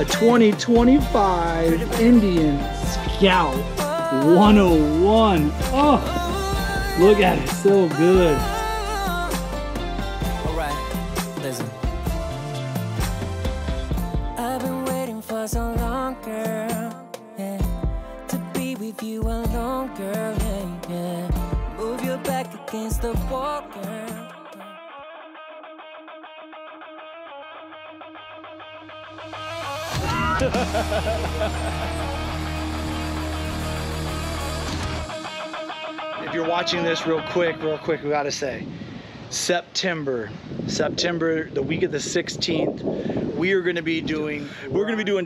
a 2025 Indian Scout 101. Oh, look at it, so good. All right, listen. I've been waiting for so long, girl, yeah, to be with you alone, girl, yeah, yeah. Move your back against the wall, girl. If you're watching this real quick, we gotta say, September, the week of the 16th, we're gonna be doing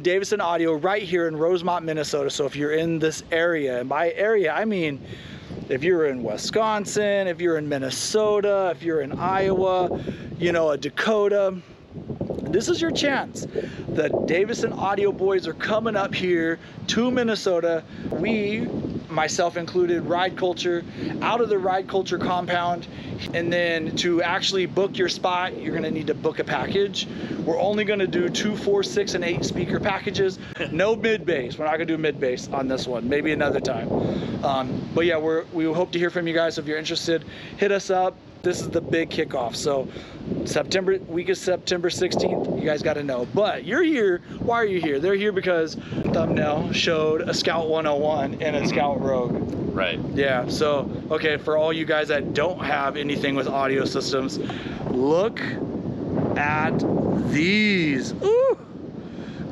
Davison Audio right here in Rosemont, Minnesota. So if you're in this area, and by area, I mean, if you're in Wisconsin, if you're in Minnesota, if you're in Iowa, you know, a Dakota, this is your chance. The Davison Audio boys are coming up here to Minnesota. We, myself included, Ride Culture, out of the Ride Culture compound. And then to actually book your spot, you're gonna need to book a package. We're only gonna do 2, 4, 6, and 8 speaker packages. No mid bass. We're not gonna do mid bass on this one. Maybe another time. But yeah, we hope to hear from you guys. If you're interested, hit us up. This is the big kickoff. So week of September 16th, you guys got to know. But you're here. Why are you here? They're here because the thumbnail showed a Scout 101 and a Scout Rogue. Right. Yeah. So, okay, for all you guys that don't have anything with audio systems, look at these. Ooh.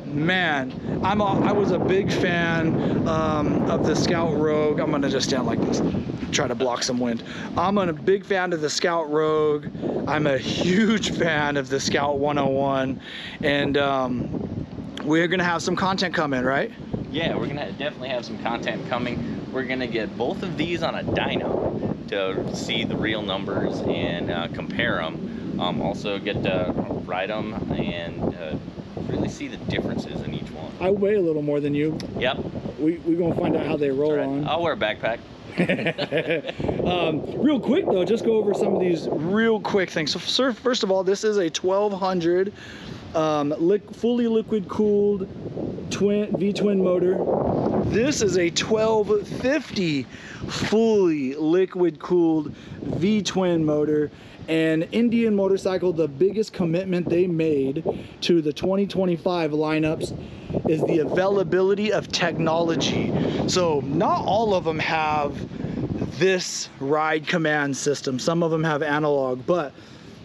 Man, I was a big fan of the Scout Rogue. I'm gonna just stand like this, try to block some wind. I'm a big fan of the Scout Rogue. I'm a huge fan of the Scout 101, and we're gonna have some content coming, right? Yeah, we're gonna definitely have some content coming. We're gonna get both of these on a dyno to see the real numbers and compare them. Also get to ride them and really see the differences in each one. I weigh a little more than you. Yep. We're gonna find out how they roll on. I'll wear a backpack. Real quick though, just go over some of these real quick things. So sir, first of all, this is a 1200 fully liquid cooled V-twin motor. This is a 1250 fully liquid cooled V-twin motor. And Indian Motorcycle, the biggest commitment they made to the 2025 lineups is the availability of technology. So not all of them have this ride command system. Some of them have analog, but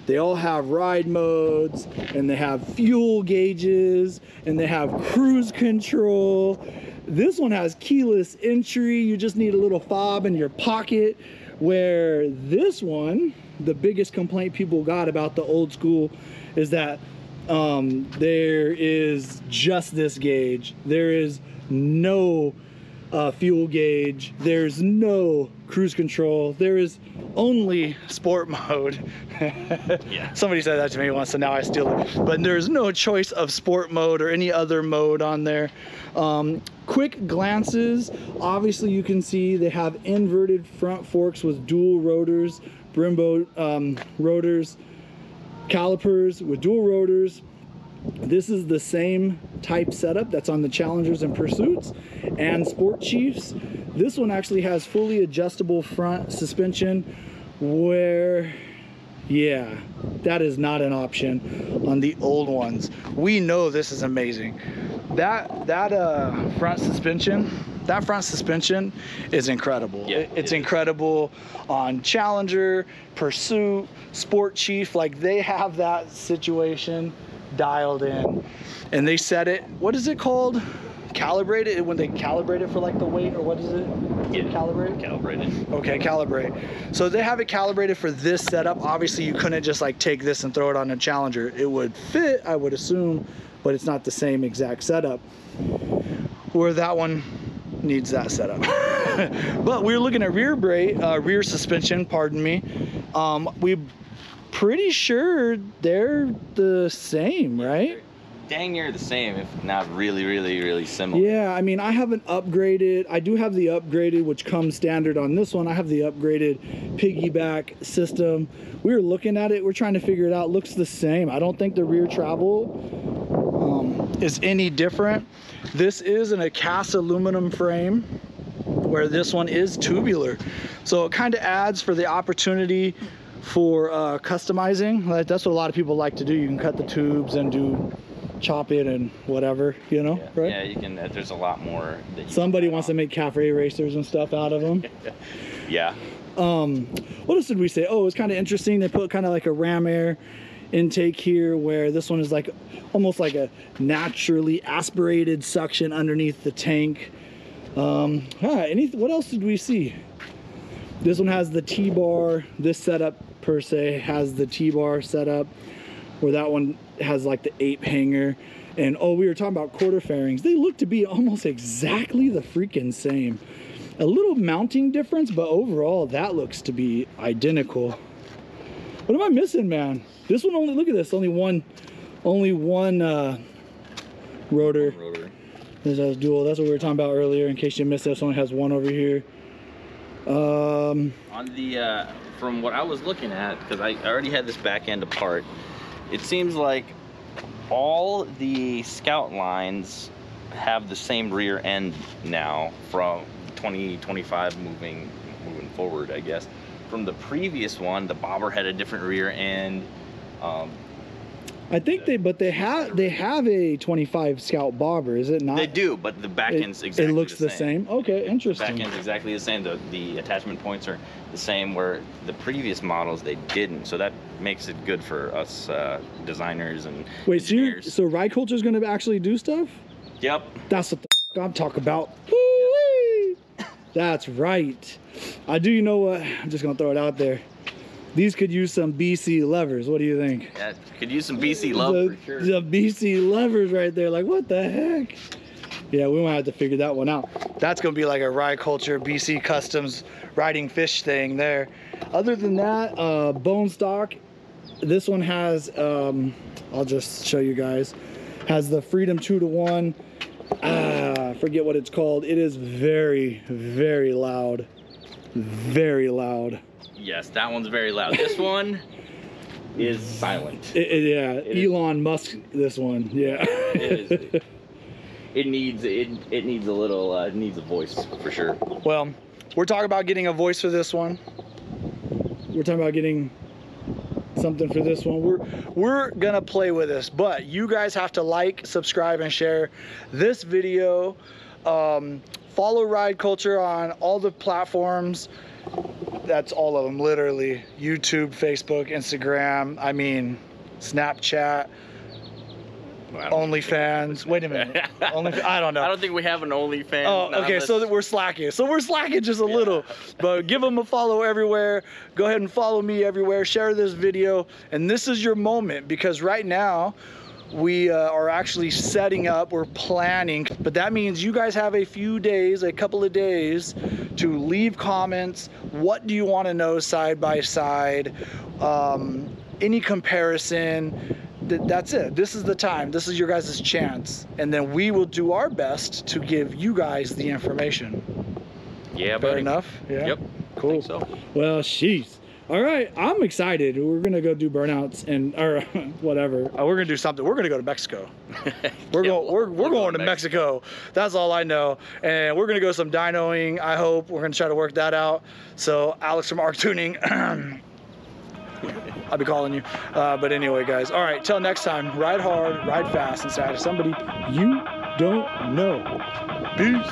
they all have ride modes, and they have fuel gauges, and they have cruise control. This one has keyless entry. You just need a little fob in your pocket, where this one, the biggest complaint people got about the old school is that there is just this gauge. There is no fuel gauge. There's no cruise control. There is only sport mode. Yeah. Somebody said that to me once, so now I steal it. But there's no choice of sport mode or any other mode on there. Quick glances, obviously you can see they have inverted front forks with dual rotors, Brembo rotors, calipers with dual rotors. This is the same type setup that's on the Challengers and Pursuits and Sport Chiefs. This one actually has fully adjustable front suspension, where, yeah, that is not an option on the old ones. We know this is amazing. That front suspension is incredible. Yeah, it's incredible on Challenger, Pursuit, Sport Chief. Like, they have that situation dialed in, and they set it, what is it called? Calibrate it, when they calibrate it for like the weight, or what is it? Yeah, Calibrate? Calibrated. Okay, calibrate. So they have it calibrated for this setup. Obviously you couldn't just like take this and throw it on a Challenger. It would fit, I would assume, but it's not the same exact setup, where that one needs that setup. But we're looking at rear suspension, pardon me. We pretty sure they're the same, right? Dang near the same, if not really similar. Yeah, I mean, I haven't upgraded. I do have the upgraded, which comes standard on this one. I have the upgraded piggyback system. We were looking at it, we're trying to figure it out. Looks the same. I don't think the rear travel is any different. This is in a cast aluminum frame, where this one is tubular. So it kind of adds for the opportunity for customizing. Like, that's what a lot of people like to do. You can cut the tubes and chop it and whatever, you know, yeah, right? Yeah, you can. There's a lot more. That Somebody wants to make cafe racers and stuff out of them. Yeah. What else did we say? Oh, it's kind of interesting. They put kind of like a ram air intake here, where this one is like almost like a naturally aspirated suction underneath the tank. What else did we see? This one has the T-bar. This setup per se has the T-bar setup, where that one has like the ape hanger. And oh, we were talking about quarter fairings. They look to be almost exactly the freaking same. A little mounting difference, but overall that looks to be identical. What am I missing, man? This one only, look at this, only one rotor. There's a dual. That's what we were talking about earlier. In case you missed it, this one has one over here. On the from what I was looking at, because I already had this back end apart, it seems like all the Scout lines have the same rear end now from 2025 moving forward, I guess. From the previous one, the bobber had a different rear end. I think they have a 25 Scout bobber, is it not? They do, but the back end's exactly it looks the same. Okay, interesting. The back end's exactly the same. The attachment points are the same, where the previous models they didn't. So that makes it good for us designers and engineers. So Ride Culture is going to actually do stuff? Yep. That's what the I'm talking about. Woo-wee! That's right. I do. You know what? I'm just gonna throw it out there. These could use some BC levers. What do you think? Yeah, could use some BC love for sure. The BC levers right there. Like, what the heck? Yeah, we might have to figure that one out. That's gonna be like a Ride Culture BC Customs Ridingfish thing there. Other than that, bone stock. This one has, I'll just show you guys, has the Freedom 2-to-1. I forget what it's called. It is very, very loud. Very loud. Yes, that one's very loud. This one is silent. Yeah, Elon Musk. This one. Yeah. It needs a little. It needs a voice for sure. Well, we're talking about getting a voice for this one. We're talking about getting something for this one. We're gonna play with this, but you guys have to like, subscribe, and share this video. Follow Ride Culture on all the platforms. That's all of them, literally. YouTube, Facebook, Instagram, I mean, Snapchat, OnlyFans. Wait a minute. I don't know. I don't think we have an OnlyFans. Oh, okay, so that we're slacking. So we're slacking just a little. But give them a follow everywhere. Go ahead and follow me everywhere. Share this video. And this is your moment, because right now, we are actually setting up, we're planning, but that means you guys have a few days, a couple of days to leave comments. What do you want to know side by side? Any comparison? That's it. This is the time. This is your guys' chance. And then we will do our best to give you guys the information. Yeah, Fair enough? Yeah. Yep. Cool. I think so. Well, sheesh. All right, I'm excited. We're gonna go do burnouts or whatever. We're gonna do something. We're gonna go to Mexico. We're going to Mexico. That's all I know. And we're gonna go some dynoing. I hope we're gonna try to work that out. So Alex from Arc Tuning, I'll be calling you. But anyway, guys. All right. Till next time. Ride hard, ride fast, inside of somebody you don't know. Peace.